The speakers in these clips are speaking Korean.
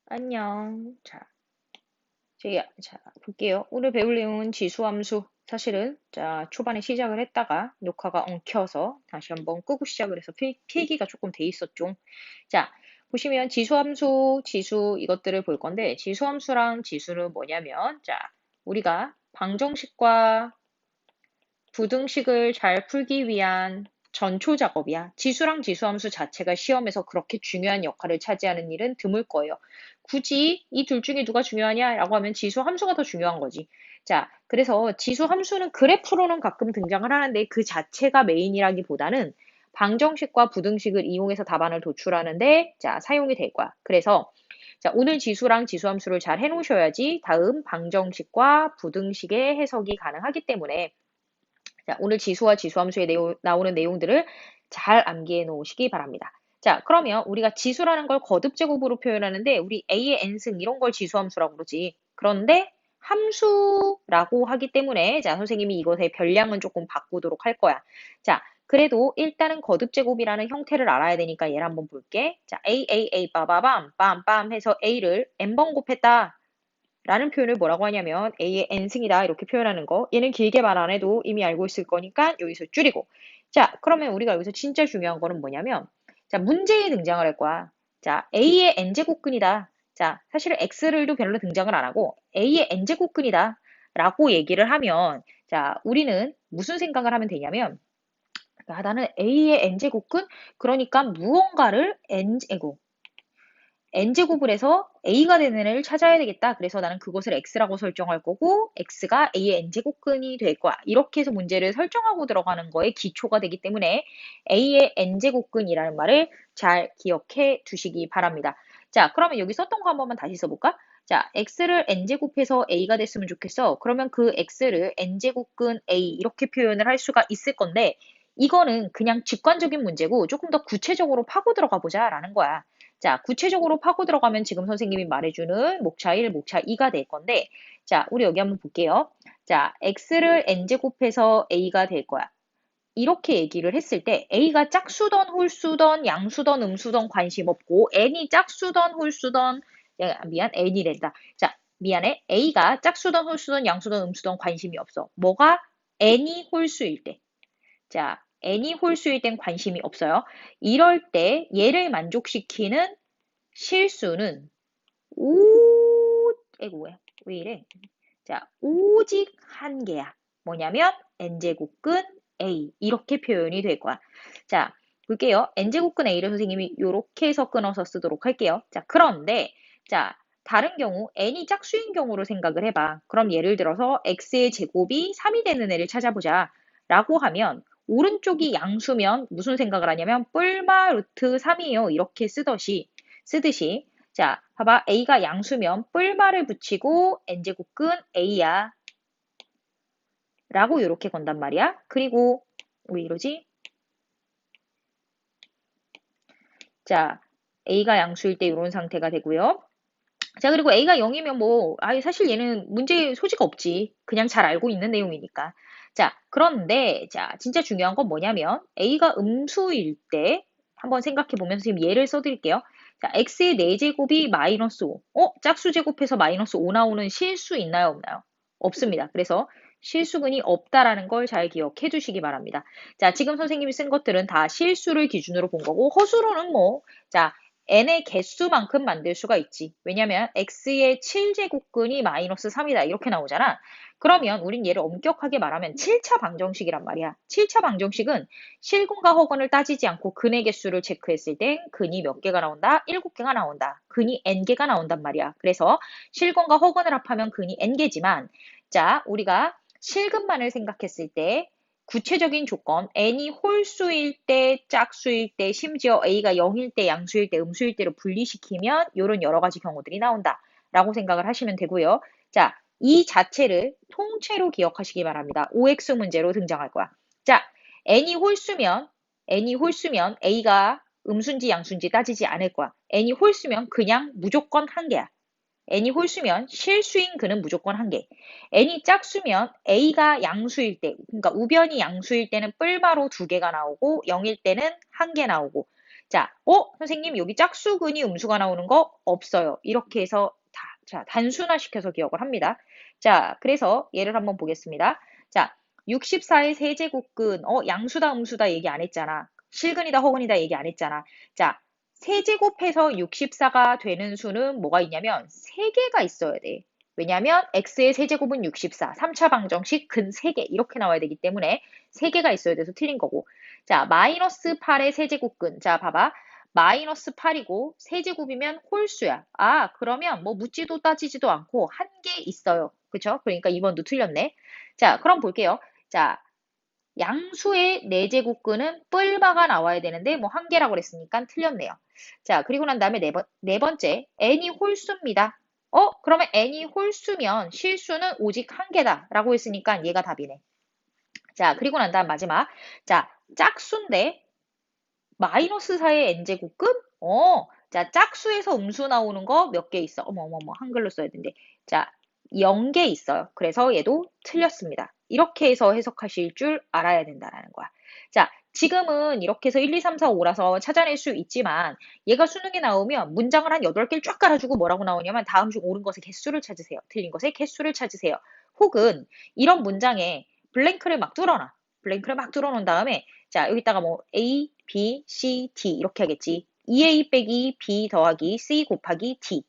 안녕. 볼게요. 오늘 배울 내용은 지수함수. 사실은, 초반에 시작을 했다가 녹화가 엉켜서 다시 한번 끄고 시작을 해서 필기가 조금 돼 있었죠. 자, 보시면 지수함수, 지수 이것들을 볼 건데, 지수함수랑 지수는 뭐냐면, 우리가 방정식과 부등식을 잘 풀기 위한 전초 작업이야. 지수랑 지수함수 자체가 시험에서 그렇게 중요한 역할을 차지하는 일은 드물 거예요. 굳이 이 둘 중에 누가 중요하냐라고 하면 지수함수가 더 중요한 거지. 그래서 지수함수는 그래프로는 가끔 등장을 하는데 그 자체가 메인이라기보다는 방정식과 부등식을 이용해서 답안을 도출하는데 사용이 될 거야. 그래서 오늘 지수랑 지수함수를 잘 해놓으셔야지 다음 방정식과 부등식의 해석이 가능하기 때문에 오늘 지수와 지수함수에 나오는 내용들을 잘 암기해 놓으시기 바랍니다. 그러면 우리가 지수라는 걸 거듭 제곱으로 표현하는데 우리 A의 n승 이런 걸 지수함수라고 그러지. 그런데 함수라고 하기 때문에 선생님이 이것의 별량은 조금 바꾸도록 할 거야. 그래도 일단은 거듭 제곱이라는 형태를 알아야 되니까 얘를 한번 볼게. A 빠바밤 빰빰 해서 A를 n번 곱했다. 라는 표현을 뭐라고 하냐면 A의 n승이다 이렇게 표현하는 거. 얘는 길게 말 안 해도 이미 알고 있을 거니까 여기서 줄이고. 그러면 우리가 여기서 진짜 중요한 거는 뭐냐면 문제에 등장을 할 거야. A의 n제곱근이다. 사실은 X를도 별로 등장을 안 하고 A의 n제곱근이다 라고 얘기를 하면 우리는 무슨 생각을 하면 되냐면 나는 A의 n제곱근 그러니까 무언가를 n제곱을 해서 a가 되는 애를 찾아야 되겠다. 그래서 나는 그것을 x라고 설정할 거고 x가 a의 n제곱근이 될 거야. 이렇게 해서 문제를 설정하고 들어가는 거에 기초가 되기 때문에 a의 n제곱근이라는 말을 잘 기억해 두시기 바랍니다. 그러면 여기 썼던 거 한 번만 다시 써볼까? x를 n제곱해서 a가 됐으면 좋겠어. 그러면 그 x를 n제곱근 a 이렇게 표현을 할 수가 있을 건데 이거는 그냥 직관적인 문제고 조금 더 구체적으로 파고 들어가 보자라는 거야. 구체적으로 파고 들어가면 지금 선생님이 말해주는 목차 1, 목차 2가 될 건데, 우리 여기 한번 볼게요. x를 n제곱해서 a가 될 거야. 이렇게 얘기를 했을 때 a가 짝수던 홀수던 양수던 음수던 관심 없고 n이 짝수던 홀수던 n이 된다. 미안해. a가 짝수던 홀수던 양수던 음수던 관심이 없어. 뭐가 n이 홀수일 때. n이 홀수일 땐 관심이 없어요. 이럴 때 얘를 만족시키는 실수는 에이구, 왜 이래? 오직 한 개야. 뭐냐면 n제곱근 a 이렇게 표현이 될 거야. 볼게요. n제곱근 a를 선생님이 이렇게 해서 끊어서 쓰도록 할게요. 그런데 다른 경우 n이 짝수인 경우로 생각을 해봐. 그럼 예를 들어서 x의 제곱이 3이 되는 애를 찾아보자. 라고 하면 오른쪽이 양수면 무슨 생각을 하냐면 뿔마 루트 3이에요. 이렇게 쓰듯이 봐봐. a가 양수면 뿔마를 붙이고 n제곱근 a야. 라고 이렇게 건단 말이야. 그리고 왜 이러지? a가 양수일 때 이런 상태가 되고요. 그리고 a가 0이면 사실 얘는 문제 소지가 없지. 그냥 잘 알고 있는 내용이니까. 그런데, 진짜 중요한 건 뭐냐면, a가 음수일 때, 한번 생각해 보면서 지금 예를 써드릴게요. x의 4제곱이 마이너스 5. 짝수 제곱해서 마이너스 5 나오는 실수 있나요, 없나요? 없습니다. 그래서 실수근이 없다라는 걸 잘 기억해 두시기 바랍니다. 지금 선생님이 쓴 것들은 다 실수를 기준으로 본 거고, 허수로는 n의 개수만큼 만들 수가 있지. 왜냐면 x의 7제곱근이 마이너스 3이다. 이렇게 나오잖아. 그러면 우린 얘를 엄격하게 말하면 7차 방정식이란 말이야. 7차 방정식은 실근과 허근을 따지지 않고 근의 개수를 체크했을 땐 근이 몇 개가 나온다? 7개가 나온다. 근이 n개가 나온단 말이야. 그래서 실근과 허근을 합하면 근이 n개지만 우리가 실근만을 생각했을 때 구체적인 조건, n이 홀수일 때, 짝수일 때, 심지어 a가 0일 때, 양수일 때, 음수일 때로 분리시키면 이런 여러 가지 경우들이 나온다. 라고 생각을 하시면 되고요. 이 자체를 통째로 기억하시기 바랍니다. OX 문제로 등장할 거야. n이 홀수면 a가 음수인지 양수인지 따지지 않을 거야. n이 홀수면 그냥 무조건 한 개야. n이 홀수면 실수인 그는 무조건 한 개. n이 짝수면 a가 양수일 때, 그러니까 우변이 양수일 때는 뿔마로 2개가 나오고 0일 때는 1개 나오고 자, 선생님 여기 짝수근이 음수가 나오는 거 없어요. 이렇게 해서 자, 단순화시켜서 기억을 합니다. 자, 그래서 예를 한번 보겠습니다. 자, 64의 세제곱근, 양수다 음수다 얘기 안 했잖아. 실근이다 허근이다 얘기 안 했잖아. 자, 세제곱해서 64가 되는 수는 뭐가 있냐면 3개가 있어야 돼. 왜냐면 x의 세제곱은 64, 3차 방정식 근 3개 이렇게 나와야 되기 때문에 3개가 있어야 돼서 틀린 거고. 자, 마이너스 8의 세제곱근. 자, 봐봐. 마이너스 8이고 세제곱이면 홀수야. 아, 그러면 뭐 묻지도 따지지도 않고 한 개 있어요. 그쵸? 그러니까 2번도 틀렸네. 자, 그럼 볼게요. 자, 양수의 4제곱근은 뿔마가 나와야 되는데 뭐 한 개라고 그랬으니까 틀렸네요. 자, 그리고 난 다음에 네 번째, n이 홀수입니다. 그러면 n이 홀수면 실수는 오직 한 개다라고 했으니까 얘가 답이네. 자, 그리고 난 다음 마지막. 자, 짝수인데 마이너스 4의 n제곱근? 자, 짝수에서 음수 나오는 거 몇 개 있어? 어머, 한글로 써야 되는데. 자, 0개 있어요. 그래서 얘도 틀렸습니다. 이렇게 해서 해석하실 줄 알아야 된다는 거야. 자, 지금은 이렇게 해서 1, 2, 3, 4, 5라서 찾아낼 수 있지만 얘가 수능에 나오면 문장을 한 8개를 쫙 깔아주고 뭐라고 나오냐면 다음 중 옳은 것의 개수를 찾으세요. 틀린 것의 개수를 찾으세요. 혹은 이런 문장에 블랭크를 막 뚫어놔. 블랭크를 막 뚫어놓은 다음에 자, 여기다가 뭐 A, B, C, D 이렇게 하겠지. 2A 빼기 B 더하기 C 곱하기 D.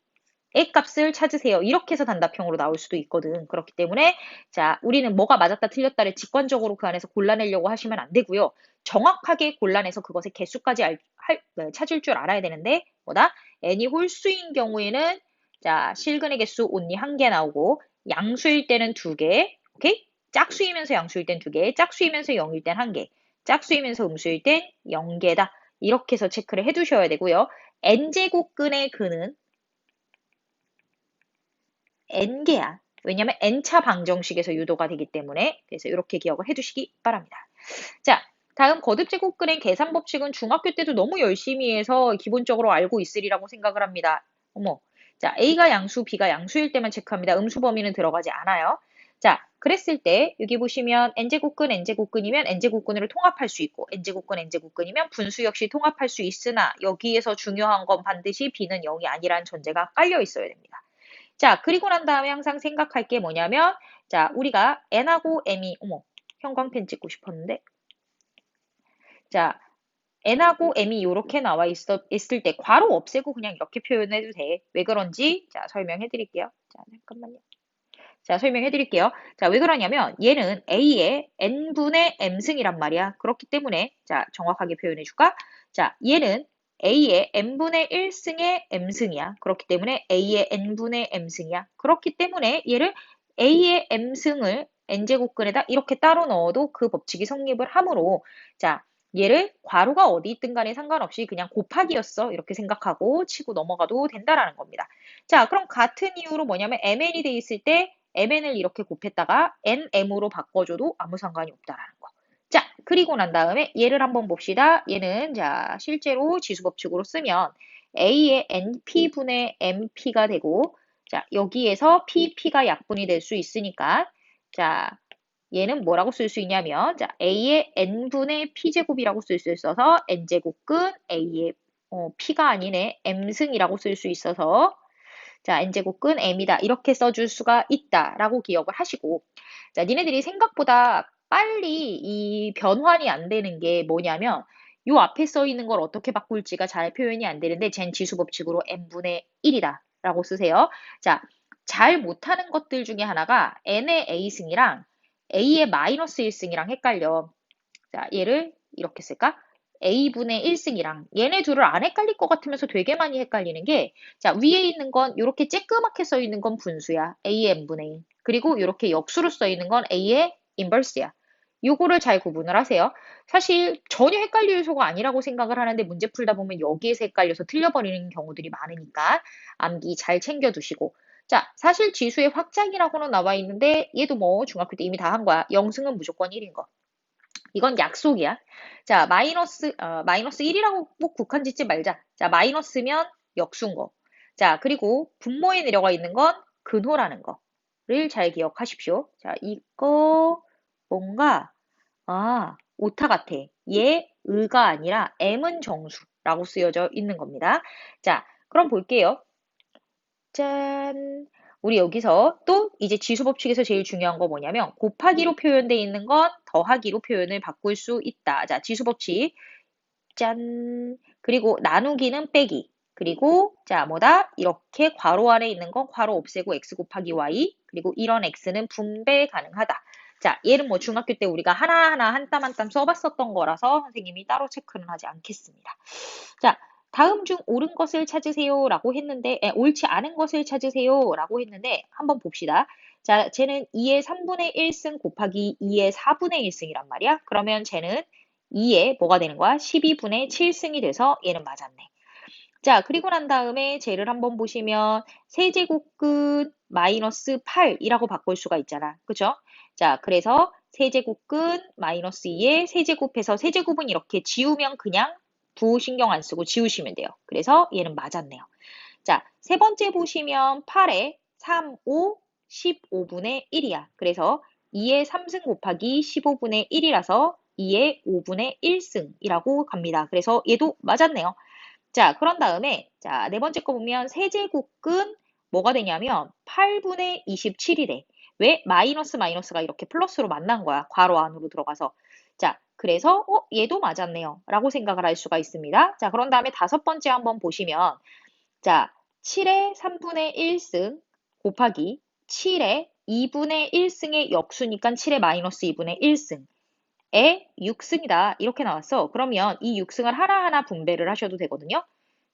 의 값을 찾으세요. 이렇게 해서 단답형으로 나올 수도 있거든. 그렇기 때문에 자, 우리는 뭐가 맞았다 틀렸다를 직관적으로 그 안에서 골라내려고 하시면 안 되고요. 정확하게 골라내서 그것의 개수까지 찾을 줄 알아야 되는데 뭐다? n이 홀수인 경우에는 자, 실근의 개수 only 한 개 나오고 양수일 때는 2개. 오케이? 짝수이면서 양수일 땐 2개, 짝수이면서 0일 땐 1개, 짝수이면서 음수일 땐 0개다. 이렇게 해서 체크를 해두셔야 되고요. n제곱근의 근은 n개야. 왜냐면 n차 방정식에서 유도가 되기 때문에 그래서 이렇게 기억을 해두시기 바랍니다. 자, 다음 거듭제곱근의 계산 법칙은 중학교 때도 너무 열심히 해서 기본적으로 알고 있으리라고 생각을 합니다. 어머, 자, A가 양수, B가 양수일 때만 체크합니다. 음수 범위는 들어가지 않아요. 자, 그랬을 때 여기 보시면 n제곱근이면 n제곱근으로 통합할 수 있고 n제곱근이면 분수 역시 통합할 수 있으나 여기에서 중요한 건 반드시 B는 0이 아니라는 전제가 깔려 있어야 됩니다. 자, 그리고 난 다음에 항상 생각할 게 뭐냐면, 자, 우리가 n하고 m이, 형광펜 찍고 싶었는데, 자, n하고 m이 이렇게 나와 있을 때, 괄호 없애고 그냥 이렇게 표현해도 돼. 왜 그런지, 자, 설명해 드릴게요. 자, 잠깐만요. 자, 설명해 드릴게요. 자, 왜 그러냐면, 얘는 a의 n분의 m승이란 말이야. 그렇기 때문에, 자, 정확하게 표현해 줄까? 자, 얘는 a의 n분의 1승의 m승이야. 그렇기 때문에 a의 n분의 m승이야. 그렇기 때문에 얘를 a의 m승을 n제곱근에다 이렇게 따로 넣어도 그 법칙이 성립을 하므로 자, 얘를 괄호가 어디 있든 간에 상관없이 그냥 곱하기였어. 이렇게 생각하고 치고 넘어가도 된다라는 겁니다. 자, 그럼 같은 이유로 뭐냐면 mn이 돼 있을 때 mn을 이렇게 곱했다가 nm으로 바꿔줘도 아무 상관이 없다라는 거. 자, 그리고 난 다음에 얘를 한번 봅시다. 얘는 자, 실제로 지수법칙으로 쓰면 A의 NP분의 MP가 되고 자, 여기에서 PP가 약분이 될 수 있으니까 자, 얘는 뭐라고 쓸 수 있냐면 자, A의 N분의 P제곱이라고 쓸 수 있어서 N제곱근 A의 P가 아니네 M승이라고 쓸 수 있어서 자, n제곱근 m이다. 이렇게 써줄 수가 있다라고 기억을 하시고 자, 니네들이 생각보다 빨리 이 변환이 안 되는 게 뭐냐면 요 앞에 써 있는 걸 어떻게 바꿀지가 잘 표현이 안 되는데 젠 지수 법칙으로 n분의 1이다 라고 쓰세요. 자, 잘 못하는 것들 중에 하나가 n의 a승이랑 a의 마이너스 1승이랑 헷갈려. 자, 얘를 이렇게 쓸까? a분의 1승이랑 얘네 둘을 안 헷갈릴 것 같으면서 되게 많이 헷갈리는 게 자, 위에 있는 건 이렇게 쬐끄맣게 써 있는 건 분수야. a의 n분의 1. 그리고 이렇게 역수로 써 있는 건 a의 인버스야. 요거를 잘 구분을 하세요. 사실 전혀 헷갈릴 요소가 아니라고 생각을 하는데 문제 풀다 보면 여기에서 헷갈려서 틀려버리는 경우들이 많으니까 암기 잘 챙겨두시고 자, 사실 지수의 확장이라고는 나와 있는데 얘도 뭐 중학교 때 이미 다 한 거야. 영승은 무조건 1인 거. 이건 약속이야. 자, 마이너스 1이라고 꼭 국한 짓지 말자. 자, 마이너스면 역수인 거. 자, 그리고 분모에 내려가 있는 건 근호라는 거를 잘 기억하십시오. 자, 이거 뭔가 오타 같아. 얘 의가 아니라 m은 정수. 라고 쓰여져 있는 겁니다. 자, 그럼 볼게요. 짠! 우리 여기서 또 이제 지수법칙에서 제일 중요한 거 뭐냐면 곱하기로 표현되어 있는 건 더하기로 표현을 바꿀 수 있다. 자, 지수법칙. 짠! 그리고 나누기는 빼기. 그리고 자, 뭐다? 이렇게 괄호 안에 있는 건 괄호 없애고 x 곱하기 y. 그리고 이런 x는 분배 가능하다. 자, 얘는 뭐 중학교 때 우리가 하나하나 한 땀 한 땀 써봤었던 거라서 선생님이 따로 체크는 하지 않겠습니다. 자, 다음 중 옳은 것을 찾으세요 라고 했는데, 옳지 않은 것을 찾으세요 라고 했는데, 한번 봅시다. 자, 쟤는 2의 3분의 1승 곱하기 2의 4분의 1승이란 말이야. 그러면 쟤는 2의 뭐가 되는 거야? 12분의 7승이 돼서 얘는 맞았네. 자, 그리고 난 다음에 쟤를 한번 보시면 세제곱 끝 마이너스 8이라고 바꿀 수가 있잖아. 그죠? 자, 그래서 세제곱 끝 마이너스 2에 세제곱해서 세제곱은 이렇게 지우면 그냥 부 신경 안 쓰고 지우시면 돼요. 그래서 얘는 맞았네요. 자, 세 번째 보시면 8에 3, 5, 15분의 1이야. 그래서 2의 3승 곱하기 15분의 1이라서 2의 5분의 1승이라고 갑니다. 그래서 얘도 맞았네요. 자, 그런 다음에 자, 네 번째 거 보면 세제곱은 뭐가 되냐면 8분의 27이래. 왜? 마이너스 마이너스가 이렇게 플러스로 만난 거야. 괄호 안으로 들어가서. 자, 그래서 얘도 맞았네요. 라고 생각을 할 수가 있습니다. 자, 그런 다음에 다섯 번째 한번 보시면 자, 7의 3분의 1승 곱하기 7의 2분의 1승의 역수니까 7의 마이너스 2분의 1승. 에 6승이다. 이렇게 나왔어. 그러면 이 6승을 하나하나 분배를 하셔도 되거든요.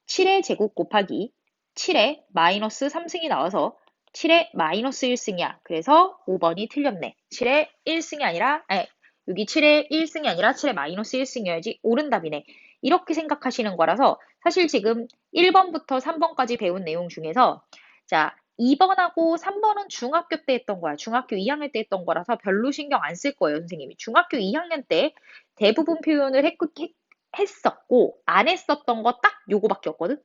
7의 제곱 곱하기 7의 마이너스 3승이 나와서 7의 마이너스 1승이야. 그래서 5번이 틀렸네. 7의 1승이 아니라, 여기 7의 1승이 아니라 7의 마이너스 1승이어야지 옳은 답이네. 이렇게 생각하시는 거라서 사실 지금 1번부터 3번까지 배운 내용 중에서 자, 2번하고 3번은 중학교 때 했던 거야. 중학교 2학년 때 했던 거라서 별로 신경 안 쓸 거예요, 선생님이. 중학교 2학년 때 대부분 표현을 했었고, 안 했었던 거 딱 요거밖에 없거든?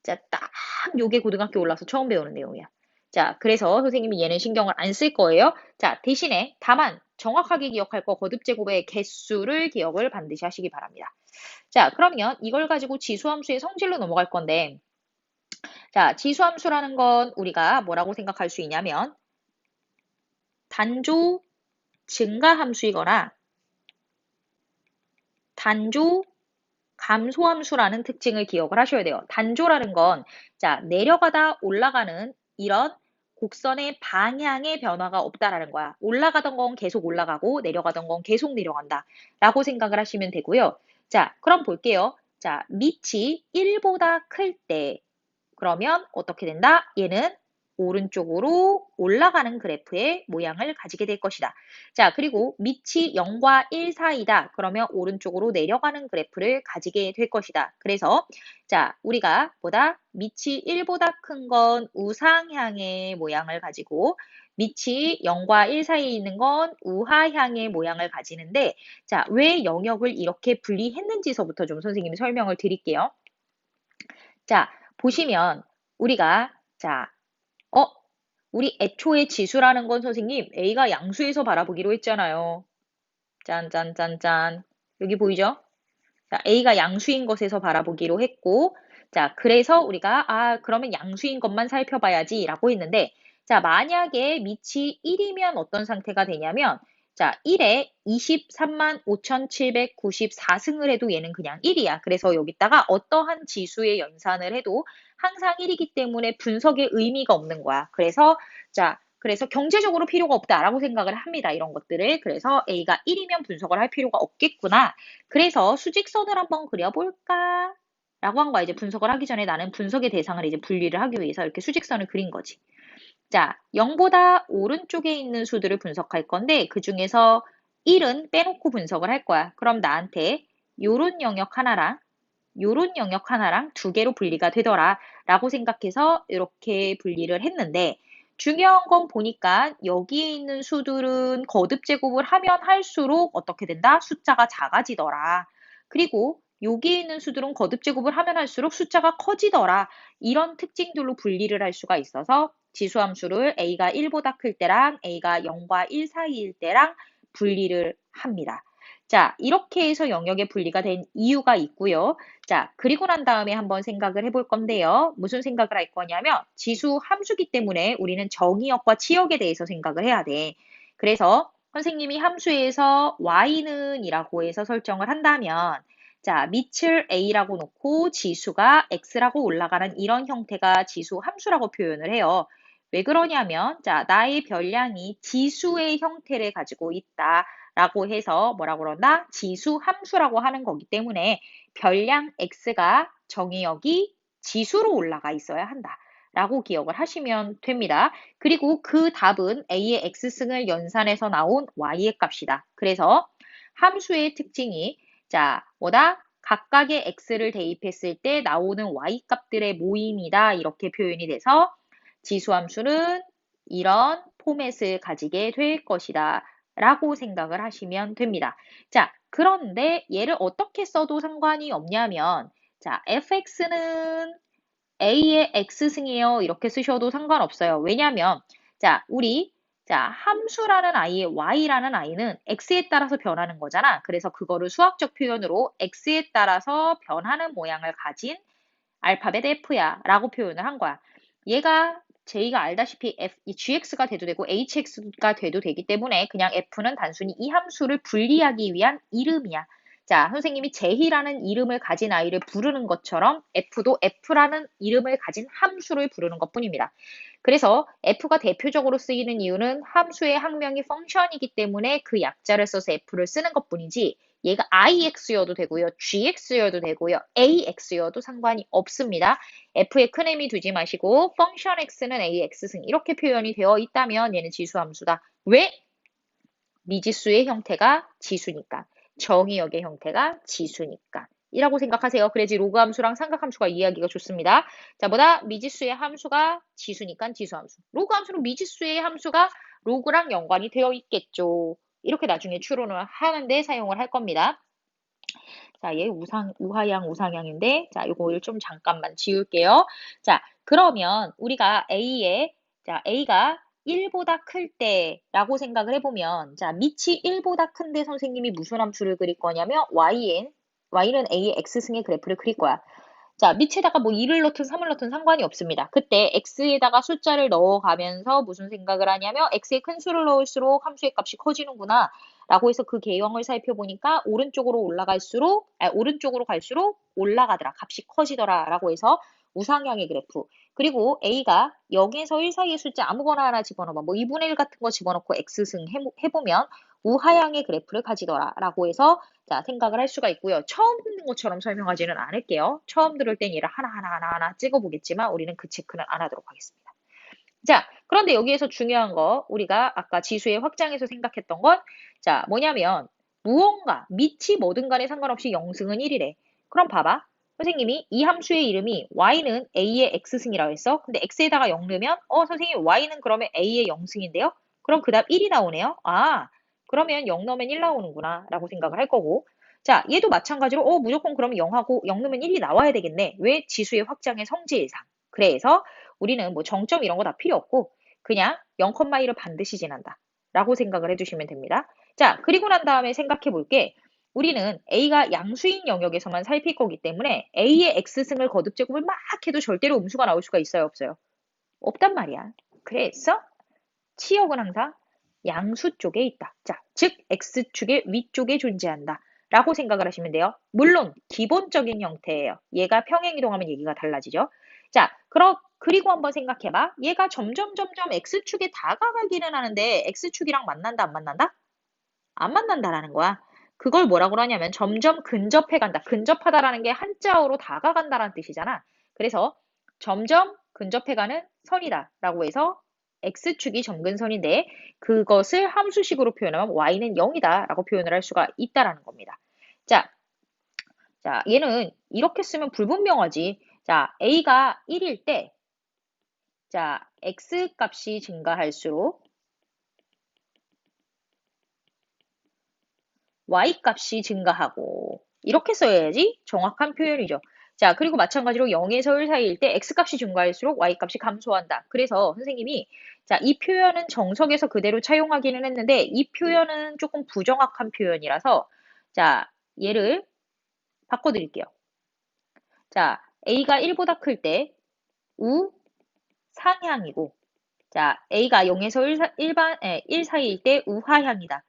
자, 딱 요게 고등학교 올라서 처음 배우는 내용이야. 자, 그래서 선생님이 얘는 신경을 안 쓸 거예요. 자, 대신에 다만 정확하게 기억할 거 거듭제곱의 개수를 기억을 반드시 하시기 바랍니다. 자, 그러면 이걸 가지고 지수함수의 성질로 넘어갈 건데, 자, 지수함수라는 건 우리가 뭐라고 생각할 수 있냐면 단조 증가함수이거나 단조 감소함수라는 특징을 기억을 하셔야 돼요. 단조라는 건 자, 내려가다 올라가는 이런 곡선의 방향의 변화가 없다라는 거야. 올라가던 건 계속 올라가고 내려가던 건 계속 내려간다 라고 생각을 하시면 되고요. 자, 그럼 볼게요. 자, 밑이 1보다 클 때 그러면 어떻게 된다? 얘는 오른쪽으로 올라가는 그래프의 모양을 가지게 될 것이다. 자, 그리고 밑이 0과 1 사이다. 그러면 오른쪽으로 내려가는 그래프를 가지게 될 것이다. 그래서 자, 우리가 보다 밑이 1보다 큰 건 우상향의 모양을 가지고 밑이 0과 1 사이에 있는 건 우하향의 모양을 가지는데 자, 왜 영역을 이렇게 분리했는지서부터 좀 선생님이 설명을 드릴게요. 자, 보시면 우리가 자, 우리 애초에 지수라는 건 선생님 A가 양수에서 바라보기로 했잖아요. 짠짠짠짠. 여기 보이죠? 자, A가 양수인 것에서 바라보기로 했고 자, 그래서 우리가 그러면 양수인 것만 살펴봐야지 라고 했는데 자, 만약에 밑이 1이면 어떤 상태가 되냐면 자, 1에 23만 5,794승을 해도 얘는 그냥 1이야. 그래서 여기다가 어떠한 지수의 연산을 해도 항상 1이기 때문에 분석의 의미가 없는 거야. 그래서 자, 그래서 경제적으로 필요가 없다라고 생각을 합니다. 이런 것들을. 그래서 A가 1이면 분석을 할 필요가 없겠구나. 그래서 수직선을 한번 그려볼까? 라고 한 거야. 이제 분석을 하기 전에 나는 분석의 대상을 이제 분리를 하기 위해서 이렇게 수직선을 그린 거지. 자, 0보다 오른쪽에 있는 수들을 분석할 건데 그 중에서 1은 빼놓고 분석을 할 거야. 그럼 나한테 요런 영역 하나랑 요런 영역 하나랑 두 개로 분리가 되더라 라고 생각해서 이렇게 분리를 했는데 중요한 건 보니까 여기에 있는 수들은 거듭 제곱을 하면 할수록 어떻게 된다? 숫자가 작아지더라. 그리고 여기에 있는 수들은 거듭 제곱을 하면 할수록 숫자가 커지더라. 이런 특징들로 분리를 할 수가 있어서 지수함수를 A가 1보다 클 때랑 A가 0과 1 사이일 때랑 분리를 합니다. 자, 이렇게 해서 영역의 분리가 된 이유가 있고요. 자, 그리고 난 다음에 한번 생각을 해볼 건데요. 무슨 생각을 할 거냐면 지수 함수기 때문에 우리는 정의역과 치역에 대해서 생각을 해야 돼. 그래서 선생님이 함수에서 y는 이라고 해서 설정을 한다면 자, 밑을 a라고 놓고 지수가 x라고 올라가는 이런 형태가 지수 함수라고 표현을 해요. 왜 그러냐면 자, 나의 별량이 지수의 형태를 가지고 있다. 라고 해서 뭐라고 그런다? 지수 함수라고 하는 거기 때문에 별량 x가 정의역이 지수로 올라가 있어야 한다. 라고 기억을 하시면 됩니다. 그리고 그 답은 a의 x승을 연산해서 나온 y의 값이다. 그래서 함수의 특징이 자, 뭐다? 각각의 x를 대입했을 때 나오는 y 값들의 모임이다. 이렇게 표현이 돼서 지수함수는 이런 포맷을 가지게 될 것이다. 라고 생각을 하시면 됩니다. 자, 그런데 얘를 어떻게 써도 상관이 없냐면 자, fx는 a의 x승이에요. 이렇게 쓰셔도 상관없어요. 왜냐면 자, 우리 자, 함수라는 i의 y라는 i는 x에 따라서 변하는 거잖아. 그래서 그거를 수학적 표현으로 x에 따라서 변하는 모양을 가진 알파벳 F야 라고 표현을 한 거야. 얘가 저희가 알다시피 gx가 돼도 되고 hx가 돼도 되기 때문에 그냥 f는 단순히 이 함수를 분리하기 위한 이름이야. 자, 선생님이 제희라는 이름을 가진 아이를 부르는 것처럼 f도 f라는 이름을 가진 함수를 부르는 것뿐입니다. 그래서 f가 대표적으로 쓰이는 이유는 함수의 학명이 펑션이기 때문에 그 약자를 써서 f를 쓰는 것뿐이지 얘가 ix여도 되고요. gx여도 되고요. ax여도 상관이 없습니다. f에 큰 의미 두지 마시고 펑션 x는 ax승 이렇게 표현이 되어 있다면 얘는 지수함수다. 왜? 미지수의 형태가 지수니까. 정의역의 형태가 지수니까. 이라고 생각하세요. 그래야지 로그 함수랑 삼각 함수가 이해하기가 좋습니다. 자, 뭐다? 미지수의 함수가 지수니까 지수함수. 로그 함수는 미지수의 함수가 로그랑 연관이 되어 있겠죠. 이렇게 나중에 추론을 하는데 사용을 할 겁니다. 자, 얘 우하양, 우상향인데, 자, 요거를 좀 잠깐만 지울게요. 자, 그러면 우리가 자, A가 1보다 클 때라고 생각을 해보면, 자, 밑이 1보다 큰데 선생님이 무슨 함수를 그릴 거냐면, Y는 A의 X승의 그래프를 그릴 거야. 자, 밑에다가 뭐 2를 넣든 3을 넣든 상관이 없습니다. 그때 x에다가 숫자를 넣어가면서 무슨 생각을 하냐면 x에 큰 수를 넣을수록 함수의 값이 커지는구나 라고 해서 그 개형을 살펴보니까 오른쪽으로 갈수록 올라가더라. 값이 커지더라 라고 해서 우상향의 그래프. 그리고 a가 0에서 1 사이의 숫자 아무거나 하나 집어넣어. 뭐 2분의 1 같은 거 집어넣고 x승 해보면 우하향의 그래프를 가지더라 라고 해서 자, 생각을 할 수가 있고요. 처음 듣는 것처럼 설명하지는 않을게요. 처음 들을 땐 얘를 하나하나 찍어보겠지만 우리는 그 체크는 안 하도록 하겠습니다. 자, 그런데 여기에서 중요한 거 우리가 아까 지수의 확장에서 생각했던 건 자, 뭐냐면 무언가 밑이 뭐든 간에 상관없이 0승은 1이래. 그럼 봐봐. 선생님이 이 함수의 이름이 y는 a의 x승이라고 했어. 근데 x에다가 0 넣으면 선생님 y는 그러면 a의 0승인데요? 그럼 그 다음 1이 나오네요. 아, 그러면 0 넣으면 1 나오는구나 라고 생각을 할 거고 자, 얘도 마찬가지로 무조건 그러면 0하고 0 넣으면 1이 나와야 되겠네. 왜? 지수의 확장의 성질상. 그래서 우리는 뭐 정점 이런 거 다 필요 없고 그냥 0,1을 반드시 지난다 라고 생각을 해주시면 됩니다. 자, 그리고 난 다음에 생각해 볼게. 우리는 A가 양수인 영역에서만 살필 거기 때문에 A의 X승을 거듭 제곱을 막 해도 절대로 음수가 나올 수가 있어요, 없어요? 없단 말이야. 그래서 치역은 항상 양수 쪽에 있다. 자, 즉 X축의 위쪽에 존재한다. 라고 생각을 하시면 돼요. 물론 기본적인 형태예요. 얘가 평행이동하면 얘기가 달라지죠. 자, 그리고 한번 생각해봐. 얘가 점점 X축에 다가가기는 하는데 X축이랑 만난다, 안 만난다? 안 만난다라는 거야. 그걸 뭐라고 그러냐면 점점 근접해 간다. 근접하다라는 게 한자어로 다가간다라는 뜻이잖아. 그래서 점점 근접해 가는 선이다 라고 해서 x축이 점근선인데 그것을 함수식으로 표현하면 y는 0이다 라고 표현을 할 수가 있다라는 겁니다. 자, 얘는 이렇게 쓰면 불분명하지. 자, a가 1일 때 자, x 값이 증가할수록 y 값이 증가하고 이렇게 써야지 정확한 표현이죠. 자, 그리고 마찬가지로 0에서 1 사이일 때 x 값이 증가할수록 y 값이 감소한다. 그래서 선생님이 자, 이 표현은 정석에서 그대로 차용하기는 했는데 이 표현은 조금 부정확한 표현이라서 자, 얘를 바꿔드릴게요. 자, a가 1보다 클 때 우상향이고, 자, a가 0에서 1 사이일 때 우하향이다.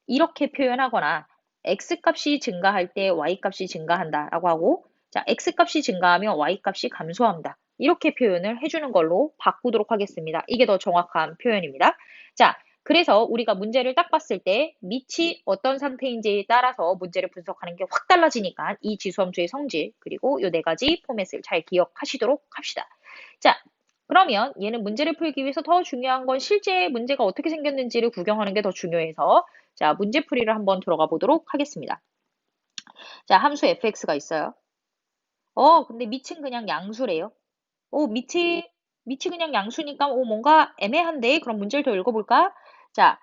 이렇게 표현하거나 x값이 증가할 때 y값이 증가한다 라고 하고, 자, x값이 증가하면 y값이 감소합니다. 이렇게 표현을 해주는 걸로 바꾸도록 하겠습니다. 이게 더 정확한 표현입니다. 자, 그래서 우리가 문제를 딱 봤을 때 밑이 어떤 상태인지에 따라서 문제를 분석하는 게 확 달라지니까 이 지수함수의 성질 그리고 이 네 가지 포맷을 잘 기억하시도록 합시다. 자, 그러면 얘는 문제를 풀기 위해서 더 중요한 건 실제 문제가 어떻게 생겼는지를 구경하는 게 더 중요해서 자, 문제풀이를 한번 들어가 보도록 하겠습니다. 자, 함수 fx가 있어요. 근데 밑은 그냥 양수래요. 밑이 그냥 양수니까 뭔가 애매한데? 그럼 문제를 더 읽어볼까? 자,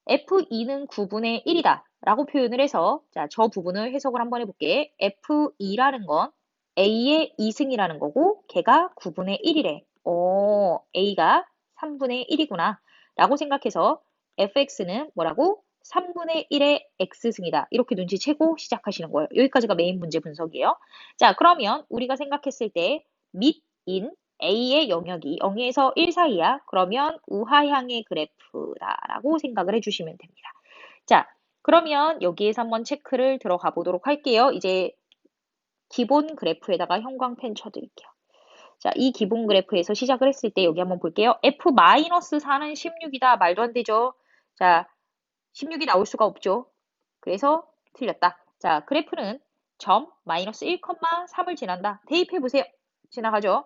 f2는 9분의 1이다 라고 표현을 해서 자, 저 부분을 해석을 한번 해볼게. f2라는 건 a의 2승이라는 거고 걔가 9분의 1이래. a가 3분의 1이구나 라고 생각해서 fx는 뭐라고? 3분의 1의 x승이다. 이렇게 눈치채고 시작하시는 거예요. 여기까지가 메인 문제 분석이에요. 자, 그러면 우리가 생각했을 때 밑인 A의 영역이 0에서 1 사이야. 그러면 우하향의 그래프다라고 생각을 해주시면 됩니다. 자, 그러면 여기에서 한번 체크를 들어가 보도록 할게요. 이제 기본 그래프에다가 형광펜 쳐드릴게요. 자, 이 기본 그래프에서 시작을 했을 때 여기 한번 볼게요. F-4는 16이다. 말도 안 되죠. 자, 16이 나올 수가 없죠. 그래서 틀렸다. 자, 그래프는 점 마이너스 1,3을 지난다. 대입해 보세요. 지나가죠.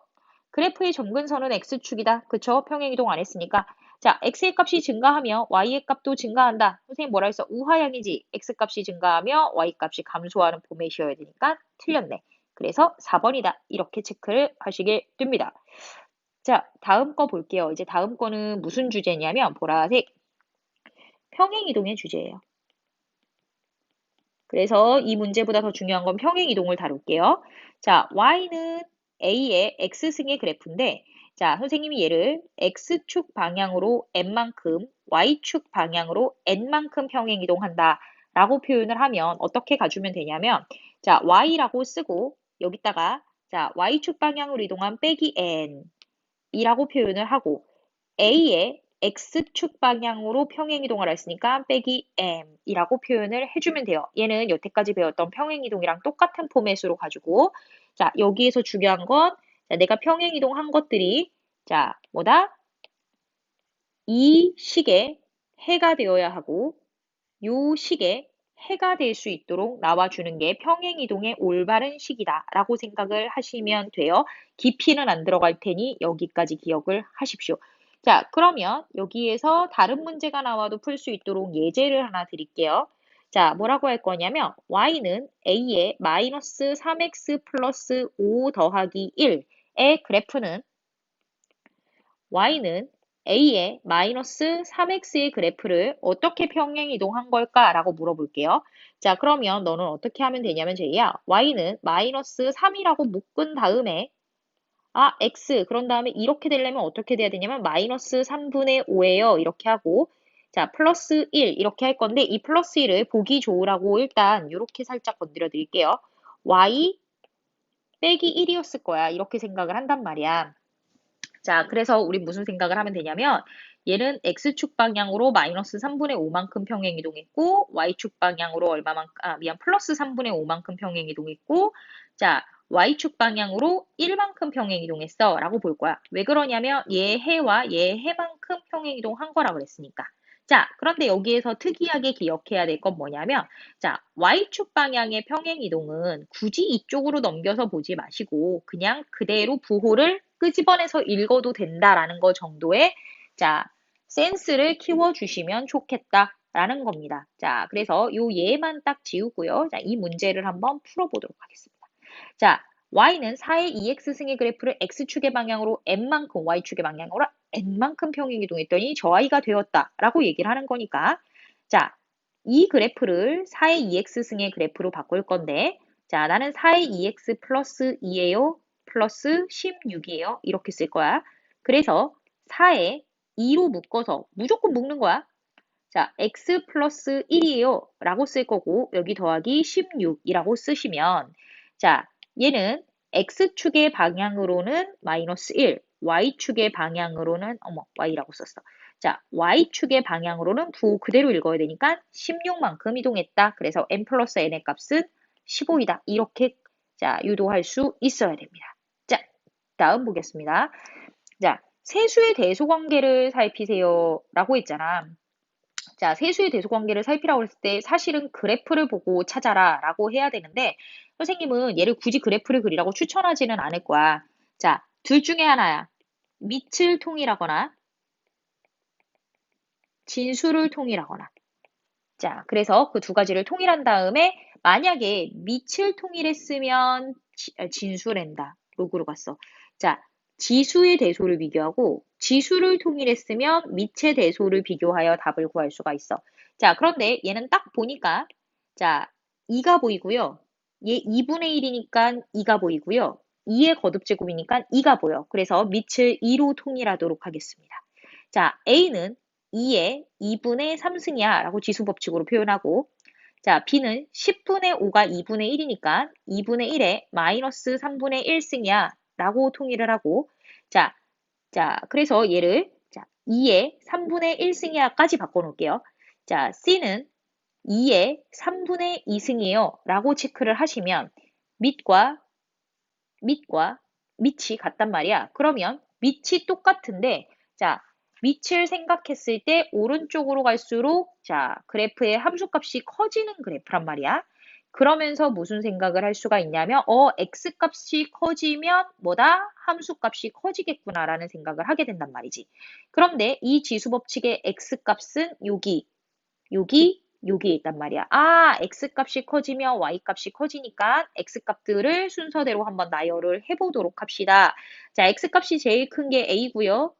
그래프의 점근선은 x축이다. 그쵸? 평행이동 안 했으니까. 자, x의 값이 증가하며 y의 값도 증가한다. 선생님 뭐라 했어? 우하향이지. x값이 증가하며 y값이 감소하는 포맷이어야 되니까 틀렸네. 그래서 4번이다. 이렇게 체크를 하시게 됩니다. 자, 다음 거 볼게요. 이제 다음 거는 무슨 주제냐면 보라색 평행이동의 주제예요. 그래서 이 문제보다 더 중요한 건 평행이동을 다룰게요. 자, y는 a의 x승의 그래프인데 자, 선생님이 얘를 x축 방향으로 n만큼 y축 방향으로 n만큼 평행이동한다 라고 표현을 하면 어떻게 가주면 되냐면 자, y라고 쓰고 여기다가 자, y축 방향으로 이동한 빼기 n 이라고 표현을 하고 A의 X축 방향으로 평행이동을 했으니까 빼기 M이라고 표현을 해주면 돼요. 얘는 여태까지 배웠던 평행이동이랑 똑같은 포맷으로 가지고 자, 여기에서 중요한 건 자, 내가 평행이동한 것들이 자, 뭐다? 이 식에 해가 되어야 하고 요 식에 해가 될 수 있도록 나와주는 게 평행이동의 올바른 식이다 라고 생각을 하시면 돼요. 깊이는 안 들어갈 테니 여기까지 기억을 하십시오. 자, 그러면 여기에서 다른 문제가 나와도 풀 수 있도록 예제를 하나 드릴게요. 자, 뭐라고 할 거냐면 y는 a의 마이너스 3x 플러스 5 더하기 1의 그래프는 y는 a의 마이너스 3x의 그래프를 어떻게 평행이동한 걸까? 라고 물어볼게요. 자, 그러면 너는 어떻게 하면 되냐면 제이야. y는 마이너스 3이라고 묶은 다음에 x 그런 다음에 이렇게 되려면 어떻게 돼야 되냐면 마이너스 3분의 5예요. 이렇게 하고 자, 플러스 1 이렇게 할 건데 이 플러스 1을 보기 좋으라고 일단 이렇게 살짝 건드려 드릴게요. y 빼기 1이었을 거야. 이렇게 생각을 한단 말이야. 자, 그래서 우리 무슨 생각을 하면 되냐면 얘는 x축 방향으로 마이너스 3분의 5만큼 평행이동했고 y축 방향으로 플러스 3분의 5만큼 평행이동했고 자, y축 방향으로 1만큼 평행이동했어 라고 볼 거야. 왜 그러냐면 얘 해와 얘 해만큼 평행이동한 거라 그랬으니까. 자, 그런데 여기에서 특이하게 기억해야 될 건 뭐냐면 자, y축 방향의 평행이동은 굳이 이쪽으로 넘겨서 보지 마시고 그냥 그대로 부호를 끄집어내서 읽어도 된다라는 거 정도의 자, 센스를 키워주시면 좋겠다라는 겁니다. 자, 그래서 요 예만 딱 지우고요. 자, 이 문제를 한번 풀어보도록 하겠습니다. 자, y는 4의 2x승의 그래프를 x축의 방향으로 n만큼 y축의 방향으로 n만큼 평행이동했더니 저 y가 되었다라고 얘기를 하는 거니까 자, 이 그래프를 4의 2x승의 그래프로 바꿀 건데 자, 나는 4의 2x 플러스 2예요. 플러스 16이에요. 이렇게 쓸 거야. 그래서 4에 2로 묶어서 무조건 묶는 거야. 자, x 플러스 1이에요. 라고 쓸 거고, 여기 더하기 16이라고 쓰시면, 자, 얘는 x축의 방향으로는 마이너스 1, y축의 방향으로는, y라고 썼어. 자, y축의 방향으로는 9 그대로 읽어야 되니까 16만큼 이동했다. 그래서 n 플러스 n의 값은 15이다. 이렇게, 자, 유도할 수 있어야 됩니다. 자, 다음 보겠습니다. 자, 세수의 대소관계를 살피세요. 라고 했잖아. 자, 세수의 대소관계를 살피라고 했을 때 사실은 그래프를 보고 찾아라 라고 해야 되는데 선생님은 얘를 굳이 그래프를 그리라고 추천하지는 않을 거야. 자, 둘 중에 하나야. 밑을 통일하거나 진수를 통일하거나. 자, 그래서 그 두 가지를 통일한 다음에 만약에 밑을 통일했으면 진수랜다. 로그로 갔어. 자, 지수의 대소를 비교하고 지수를 통일했으면 밑의 대소를 비교하여 답을 구할 수가 있어. 자, 그런데 얘는 딱 보니까 자, 2가 보이고요. 얘 2분의 1이니까 2가 보이고요. 2의 거듭제곱이니까 2가 보여. 그래서 밑을 2로 통일하도록 하겠습니다. 자, A는 2의 2분의 3승이야 라고 지수법칙으로 표현하고 자, B는 10분의 5가 2분의 1이니까 2분의 1에 마이너스 3분의 1승이야 라고 통일을 하고 그래서 얘를 2의 3분의 1승이야까지 바꿔놓을게요. 자, C는 2의 3분의 2승이에요 라고 체크를 하시면 밑과 밑이 같단 말이야. 그러면 밑이 똑같은데 자, 밑을 생각했을 때 오른쪽으로 갈수록 그래프의 함수값이 커지는 그래프란 말이야. 그러면서 무슨 생각을 할 수가 있냐면 x값이 커지면 뭐다? 함수값이 커지겠구나라는 생각을 하게 된단 말이지. 그런데 이 지수법칙의 x값은 여기 있단 말이야. x값이 커지면 y값이 커지니까 x값들을 순서대로 한번 나열을 해보도록 합시다. 자, x값이 제일 큰 게 a고요.